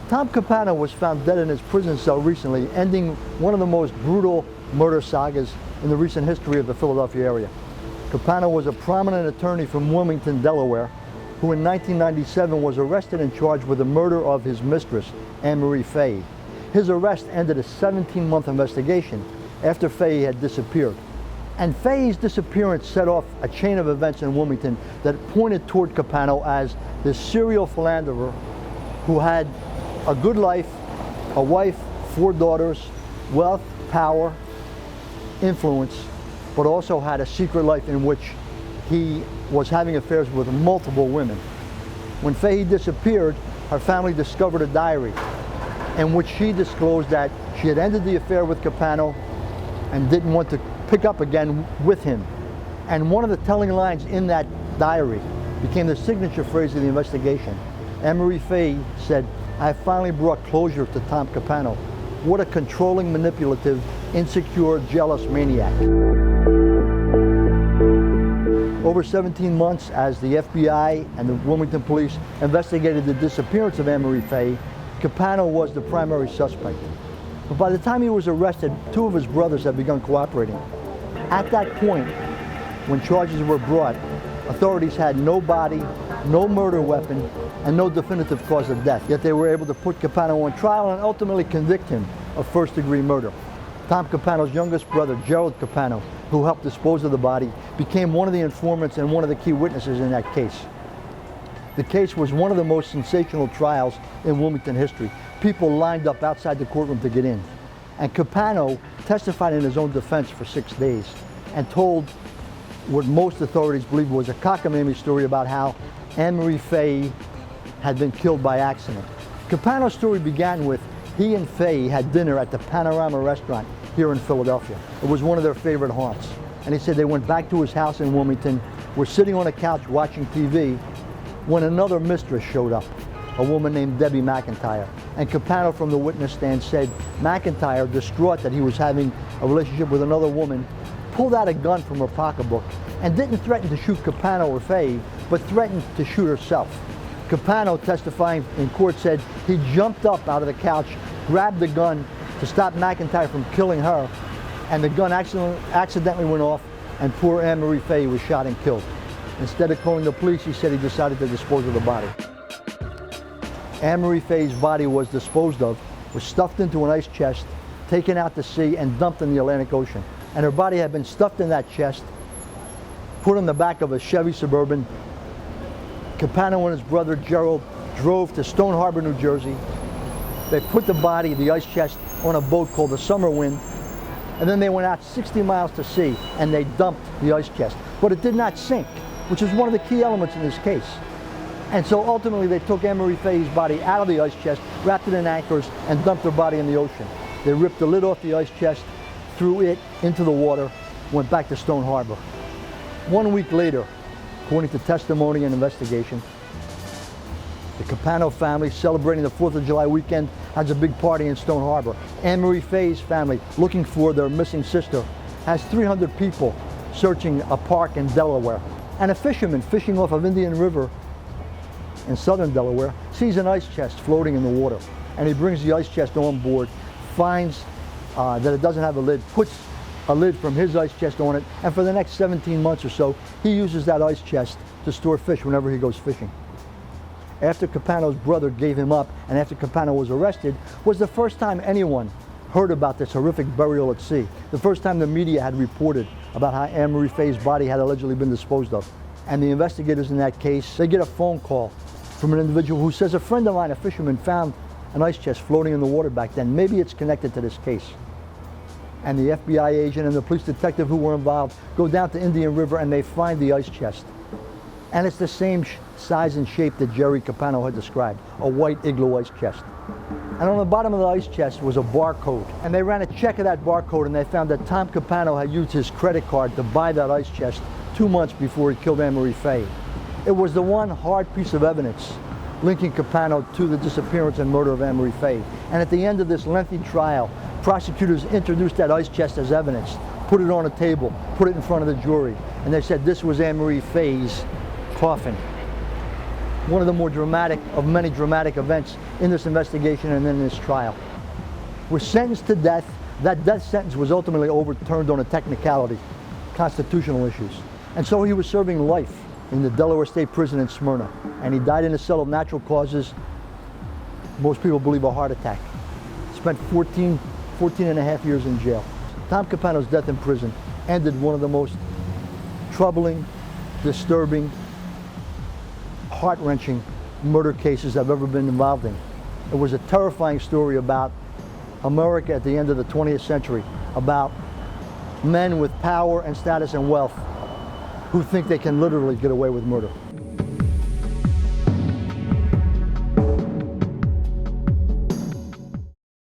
Tom Capano was found dead in his prison cell recently, ending one of the most brutal murder sagas in the recent history of the Philadelphia area. Capano was a prominent attorney from Wilmington, Delaware, who in 1997 was arrested and charged with the murder of his mistress, Anne Marie Fahey. His arrest ended a 17-month investigation after Fahey had disappeared. And Fahey's disappearance set off a chain of events in Wilmington that pointed toward Capano as this serial philanderer who had a good life, a wife, 4 daughters, wealth, power, influence, but also had a secret life in which he was having affairs with multiple women. When Fahey disappeared, her family discovered a diary in which she disclosed that she had ended the affair with Capano and didn't want to pick up again with him. And one of the telling lines in that diary became the signature phrase of the investigation. Anne Marie Fahey said, "I have finally brought closure to Tom Capano. What a controlling, manipulative, insecure, jealous maniac." Over 17 months, as the FBI and the Wilmington police investigated the disappearance of Anne Marie Fahey, Capano was the primary suspect. But by the time he was arrested, 2 of his brothers had begun cooperating. At that point, when charges were brought, authorities had no body, no murder weapon, and no definitive cause of death. Yet they were able to put Capano on trial and ultimately convict him of first-degree murder. Tom Capano's youngest brother, Gerald Capano, who helped dispose of the body, became one of the informants and one of the key witnesses in that case. The case was one of the most sensational trials in Wilmington history. People lined up outside the courtroom to get in. And Capano testified in his own defense for 6 days and told what most authorities believed was a cockamamie story about how Anne Marie Fahey had been killed by accident. Capano's story began with he and Fahey had dinner at the Panorama restaurant here in Philadelphia. It was one of their favorite haunts. And he said they went back to his house in Wilmington, were sitting on a couch watching TV, when another mistress showed up, a woman named Debbie McIntyre. And Capano from the witness stand said McIntyre, distraught that he was having a relationship with another woman, pulled out a gun from her pocketbook and didn't threaten to shoot Capano or Fahey, but threatened to shoot herself. Capano, testifying in court, said he jumped up out of the couch, grabbed the gun to stop McIntyre from killing her, and the gun accidentally went off, and poor Anne Marie Fahey was shot and killed. Instead of calling the police, he said he decided to dispose of the body. Anne Marie Fahey's body was disposed of, was stuffed into an ice chest, taken out to sea, and dumped in the Atlantic Ocean. And her body had been stuffed in that chest, put on the back of a Chevy Suburban. Capano and his brother Gerald drove to Stone Harbor, New Jersey. They put the body, the ice chest, on a boat called the Summer Wind, and then they went out 60 miles to sea and they dumped the ice chest. But it did not sink, which is one of the key elements in this case. And so ultimately they took Anne Marie Fahey's body out of the ice chest, wrapped it in anchors, and dumped her body in the ocean. They ripped the lid off the ice chest, threw it into the water, went back to Stone Harbor. 1 week later, according to testimony and investigation, the Capano family, celebrating the 4th of July weekend, has a big party in Stone Harbor. Anne Marie Fahey's family, looking for their missing sister, has 300 people searching a park in Delaware. And a fisherman fishing off of Indian River in southern Delaware sees an ice chest floating in the water. And he brings the ice chest on board, finds that it doesn't have a lid, puts a lid from his ice chest on it, and for the next 17 months or so, he uses that ice chest to store fish whenever he goes fishing. After Capano's brother gave him up and after Capano was arrested, was the first time anyone heard about this horrific burial at sea. The first time the media had reported about how Anne Marie Fahey's body had allegedly been disposed of. And the investigators in that case, they get a phone call from an individual who says, a friend of mine, a fisherman, found an ice chest floating in the water back then. Maybe it's connected to this case. And the FBI agent and the police detective who were involved go down to Indian River and they find the ice chest. And it's the same size and shape that Jerry Capano had described, a white igloo ice chest. And on the bottom of the ice chest was a barcode. And they ran a check of that barcode and they found that Tom Capano had used his credit card to buy that ice chest 2 months before he killed Anne Marie Fahey. It was the one hard piece of evidence linking Capano to the disappearance and murder of Anne Marie Fahey. And at the end of this lengthy trial, prosecutors introduced that ice chest as evidence, put it on a table, put it in front of the jury, and they said this was Anne Marie Fahey's coffin. one of the more dramatic of many dramatic events in this investigation and in this trial. Was sentenced to death. That death sentence was ultimately overturned on a technicality, constitutional issues. And so he was serving life in the Delaware State Prison in Smyrna. And he died in a cell of natural causes. Most people believe a heart attack. Spent 14 and a half years in jail. Tom Capano's death in prison ended one of the most troubling, disturbing, heart-wrenching murder cases I've ever been involved in. It was a terrifying story about America at the end of the 20th century, about men with power and status and wealth who think they can literally get away with murder.